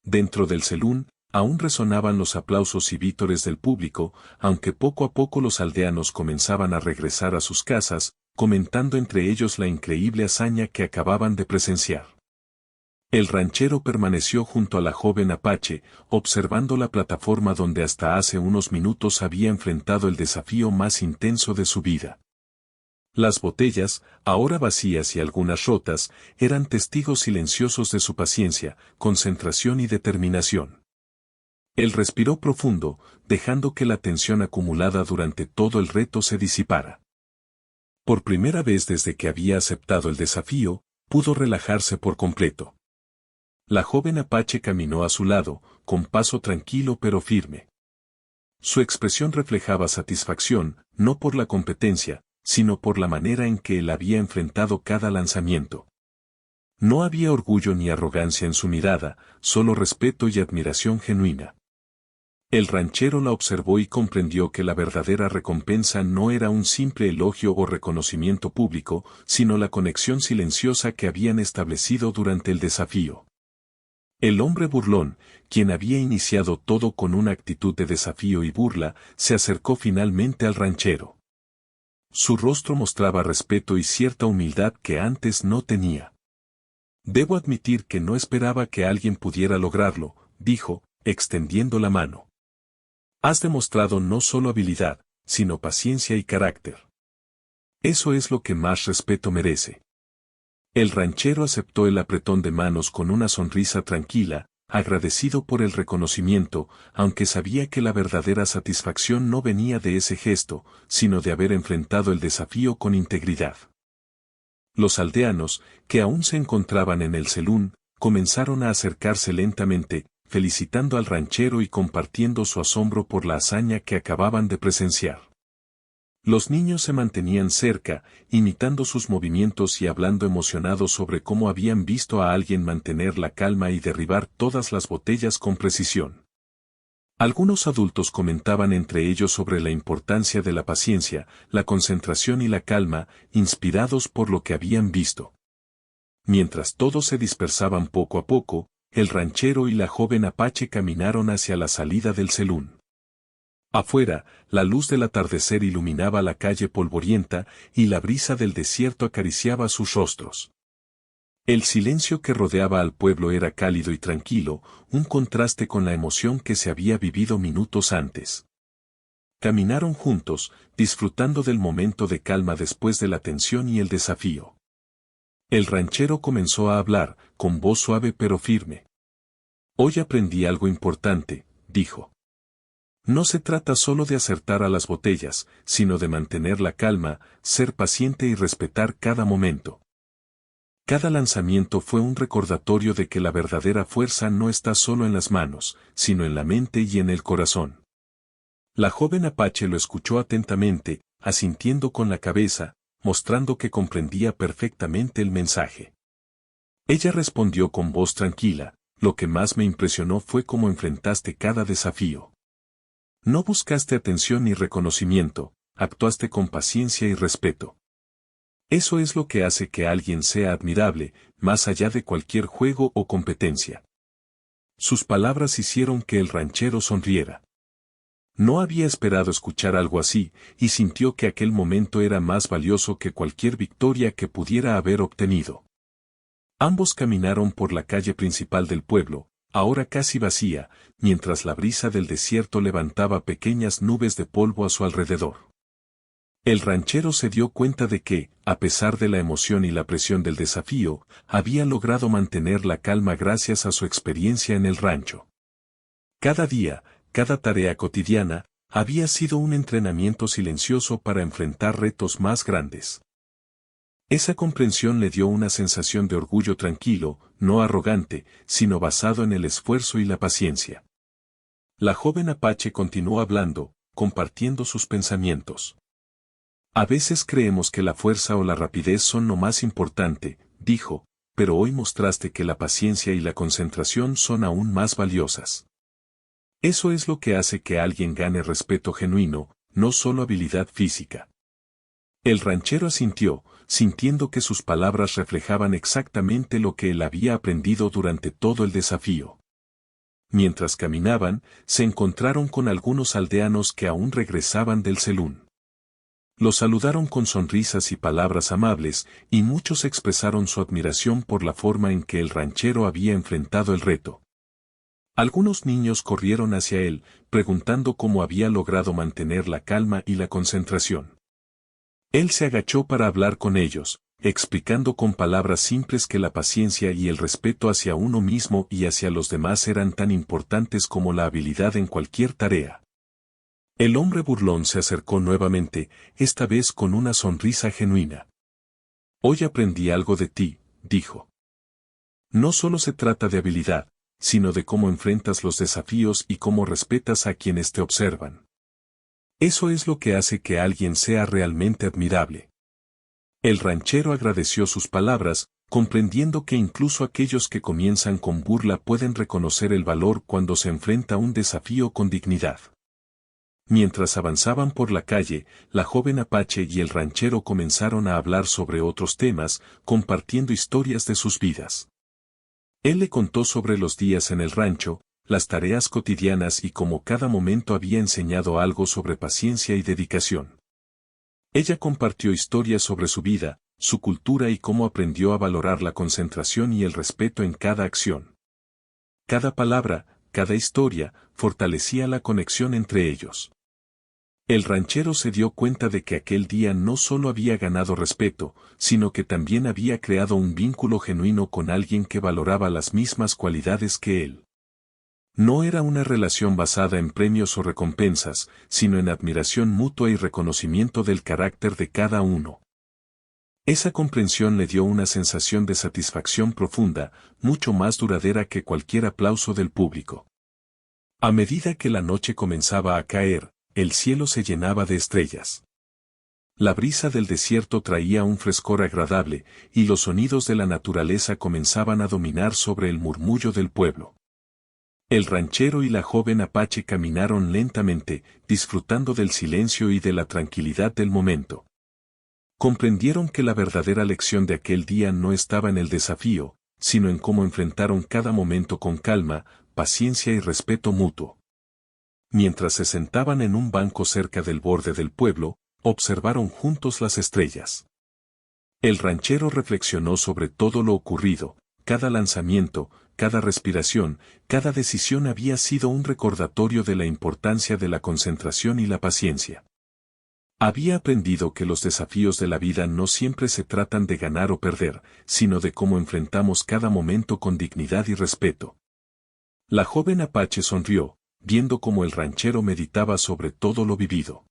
Dentro del salón, aún resonaban los aplausos y vítores del público, aunque poco a poco los aldeanos comenzaban a regresar a sus casas, comentando entre ellos la increíble hazaña que acababan de presenciar. El ranchero permaneció junto a la joven apache, observando la plataforma donde hasta hace unos minutos había enfrentado el desafío más intenso de su vida. Las botellas, ahora vacías y algunas rotas, eran testigos silenciosos de su paciencia, concentración y determinación. Él respiró profundo, dejando que la tensión acumulada durante todo el reto se disipara. Por primera vez desde que había aceptado el desafío, pudo relajarse por completo. La joven apache caminó a su lado, con paso tranquilo pero firme. Su expresión reflejaba satisfacción, no por la competencia, sino por la manera en que él había enfrentado cada lanzamiento. No había orgullo ni arrogancia en su mirada, solo respeto y admiración genuina. El ranchero la observó y comprendió que la verdadera recompensa no era un simple elogio o reconocimiento público, sino la conexión silenciosa que habían establecido durante el desafío. El hombre burlón, quien había iniciado todo con una actitud de desafío y burla, se acercó finalmente al ranchero. Su rostro mostraba respeto y cierta humildad que antes no tenía. «Debo admitir que no esperaba que alguien pudiera lograrlo», dijo, extendiendo la mano. «Has demostrado no solo habilidad, sino paciencia y carácter. Eso es lo que más respeto merece». El ranchero aceptó el apretón de manos con una sonrisa tranquila, agradecido por el reconocimiento, aunque sabía que la verdadera satisfacción no venía de ese gesto, sino de haber enfrentado el desafío con integridad. Los aldeanos, que aún se encontraban en el selún, comenzaron a acercarse lentamente, felicitando al ranchero y compartiendo su asombro por la hazaña que acababan de presenciar. Los niños se mantenían cerca, imitando sus movimientos y hablando emocionados sobre cómo habían visto a alguien mantener la calma y derribar todas las botellas con precisión. Algunos adultos comentaban entre ellos sobre la importancia de la paciencia, la concentración y la calma, inspirados por lo que habían visto. Mientras todos se dispersaban poco a poco, el ranchero y la joven apache caminaron hacia la salida del selún. Afuera, la luz del atardecer iluminaba la calle polvorienta y la brisa del desierto acariciaba sus rostros. El silencio que rodeaba al pueblo era cálido y tranquilo, un contraste con la emoción que se había vivido minutos antes. Caminaron juntos, disfrutando del momento de calma después de la tensión y el desafío. El ranchero comenzó a hablar, con voz suave pero firme. «Hoy aprendí algo importante», dijo. «No se trata solo de acertar a las botellas, sino de mantener la calma, ser paciente y respetar cada momento». Cada lanzamiento fue un recordatorio de que la verdadera fuerza no está solo en las manos, sino en la mente y en el corazón. La joven apache lo escuchó atentamente, asintiendo con la cabeza, mostrando que comprendía perfectamente el mensaje. Ella respondió con voz tranquila: «Lo que más me impresionó fue cómo enfrentaste cada desafío. No buscaste atención ni reconocimiento, actuaste con paciencia y respeto. Eso es lo que hace que alguien sea admirable, más allá de cualquier juego o competencia». Sus palabras hicieron que el ranchero sonriera. No había esperado escuchar algo así, y sintió que aquel momento era más valioso que cualquier victoria que pudiera haber obtenido. Ambos caminaron por la calle principal del pueblo, ahora casi vacía, mientras la brisa del desierto levantaba pequeñas nubes de polvo a su alrededor. El ranchero se dio cuenta de que, a pesar de la emoción y la presión del desafío, había logrado mantener la calma gracias a su experiencia en el rancho. Cada día, cada tarea cotidiana, había sido un entrenamiento silencioso para enfrentar retos más grandes. Esa comprensión le dio una sensación de orgullo tranquilo, no arrogante, sino basado en el esfuerzo y la paciencia. La joven apache continuó hablando, compartiendo sus pensamientos. «A veces creemos que la fuerza o la rapidez son lo más importante», dijo, «pero hoy mostraste que la paciencia y la concentración son aún más valiosas. Eso es lo que hace que alguien gane respeto genuino, no solo habilidad física». El ranchero asintió, sintiendo que sus palabras reflejaban exactamente lo que él había aprendido durante todo el desafío. Mientras caminaban, se encontraron con algunos aldeanos que aún regresaban del selún. Los saludaron con sonrisas y palabras amables, y muchos expresaron su admiración por la forma en que el ranchero había enfrentado el reto. Algunos niños corrieron hacia él, preguntando cómo había logrado mantener la calma y la concentración. Él se agachó para hablar con ellos, explicando con palabras simples que la paciencia y el respeto hacia uno mismo y hacia los demás eran tan importantes como la habilidad en cualquier tarea. El hombre burlón se acercó nuevamente, esta vez con una sonrisa genuina. Hoy aprendí algo de ti, dijo. No solo se trata de habilidad, sino de cómo enfrentas los desafíos y cómo respetas a quienes te observan. Eso es lo que hace que alguien sea realmente admirable. El ranchero agradeció sus palabras, comprendiendo que incluso aquellos que comienzan con burla pueden reconocer el valor cuando se enfrenta a un desafío con dignidad. Mientras avanzaban por la calle, la joven apache y el ranchero comenzaron a hablar sobre otros temas, compartiendo historias de sus vidas. Él le contó sobre los días en el rancho, las tareas cotidianas y cómo cada momento había enseñado algo sobre paciencia y dedicación. Ella compartió historias sobre su vida, su cultura y cómo aprendió a valorar la concentración y el respeto en cada acción. Cada palabra, cada historia, fortalecía la conexión entre ellos. El ranchero se dio cuenta de que aquel día no solo había ganado respeto, sino que también había creado un vínculo genuino con alguien que valoraba las mismas cualidades que él. No era una relación basada en premios o recompensas, sino en admiración mutua y reconocimiento del carácter de cada uno. Esa comprensión le dio una sensación de satisfacción profunda, mucho más duradera que cualquier aplauso del público. A medida que la noche comenzaba a caer, el cielo se llenaba de estrellas. La brisa del desierto traía un frescor agradable, y los sonidos de la naturaleza comenzaban a dominar sobre el murmullo del pueblo. El ranchero y la joven apache caminaron lentamente, disfrutando del silencio y de la tranquilidad del momento. Comprendieron que la verdadera lección de aquel día no estaba en el desafío, sino en cómo enfrentaron cada momento con calma, paciencia y respeto mutuo. Mientras se sentaban en un banco cerca del borde del pueblo, observaron juntos las estrellas. El ranchero reflexionó sobre todo lo ocurrido, cada lanzamiento, cada respiración, cada decisión había sido un recordatorio de la importancia de la concentración y la paciencia. Había aprendido que los desafíos de la vida no siempre se tratan de ganar o perder, sino de cómo enfrentamos cada momento con dignidad y respeto. La joven apache sonrió, viendo cómo el ranchero meditaba sobre todo lo vivido.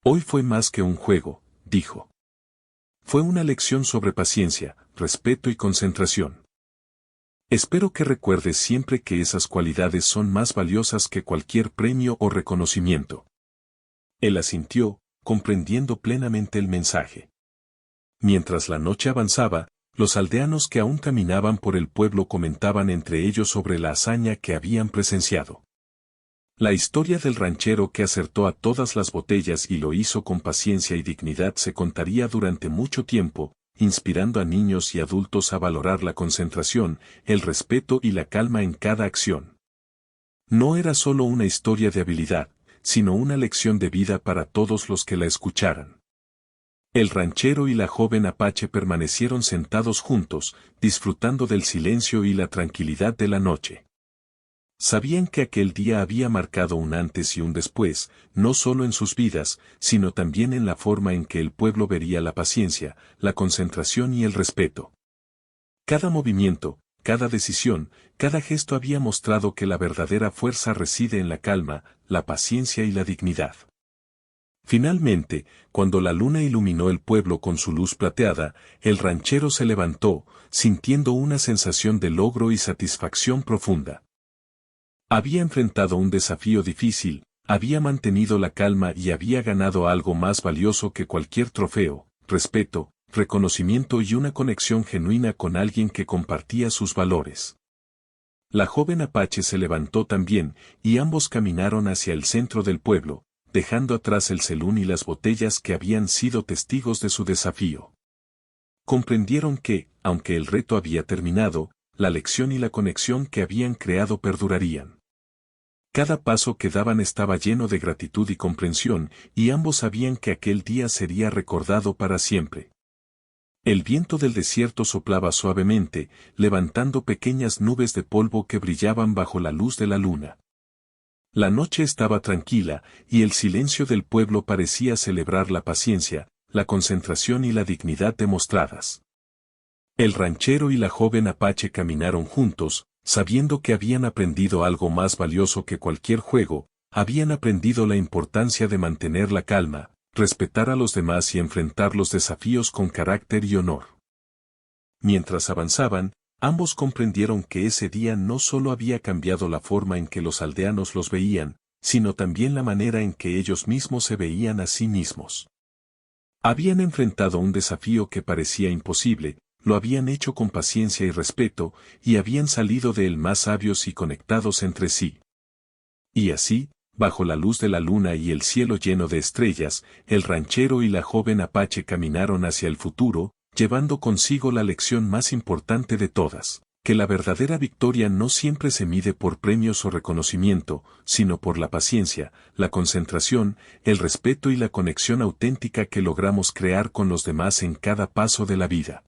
Hoy fue más que un juego, dijo. Fue una lección sobre paciencia, respeto y concentración. Espero que recuerdes siempre que esas cualidades son más valiosas que cualquier premio o reconocimiento. Él asintió, comprendiendo plenamente el mensaje. Mientras la noche avanzaba, los aldeanos que aún caminaban por el pueblo comentaban entre ellos sobre la hazaña que habían presenciado. La historia del ranchero que acertó a todas las botellas y lo hizo con paciencia y dignidad se contaría durante mucho tiempo, inspirando a niños y adultos a valorar la concentración, el respeto y la calma en cada acción. No era solo una historia de habilidad, sino una lección de vida para todos los que la escucharan. El ranchero y la joven apache permanecieron sentados juntos, disfrutando del silencio y la tranquilidad de la noche. Sabían que aquel día había marcado un antes y un después, no solo en sus vidas, sino también en la forma en que el pueblo vería la paciencia, la concentración y el respeto. Cada movimiento, cada decisión, cada gesto había mostrado que la verdadera fuerza reside en la calma, la paciencia y la dignidad. Finalmente, cuando la luna iluminó el pueblo con su luz plateada, el ranchero se levantó, sintiendo una sensación de logro y satisfacción profunda. Había enfrentado un desafío difícil, había mantenido la calma y había ganado algo más valioso que cualquier trofeo, respeto, reconocimiento y una conexión genuina con alguien que compartía sus valores. La joven apache se levantó también, y ambos caminaron hacia el centro del pueblo, dejando atrás el celún y las botellas que habían sido testigos de su desafío. Comprendieron que, aunque el reto había terminado, la lección y la conexión que habían creado perdurarían. Cada paso que daban estaba lleno de gratitud y comprensión, y ambos sabían que aquel día sería recordado para siempre. El viento del desierto soplaba suavemente, levantando pequeñas nubes de polvo que brillaban bajo la luz de la luna. La noche estaba tranquila, y el silencio del pueblo parecía celebrar la paciencia, la concentración y la dignidad demostradas. El ranchero y la joven apache caminaron juntos, sabiendo que habían aprendido algo más valioso que cualquier juego, habían aprendido la importancia de mantener la calma, respetar a los demás y enfrentar los desafíos con carácter y honor. Mientras avanzaban, ambos comprendieron que ese día no solo había cambiado la forma en que los aldeanos los veían, sino también la manera en que ellos mismos se veían a sí mismos. Habían enfrentado un desafío que parecía imposible, lo habían hecho con paciencia y respeto, y habían salido de él más sabios y conectados entre sí. Y así, bajo la luz de la luna y el cielo lleno de estrellas, el ranchero y la joven apache caminaron hacia el futuro, llevando consigo la lección más importante de todas, que la verdadera victoria no siempre se mide por premios o reconocimiento, sino por la paciencia, la concentración, el respeto y la conexión auténtica que logramos crear con los demás en cada paso de la vida.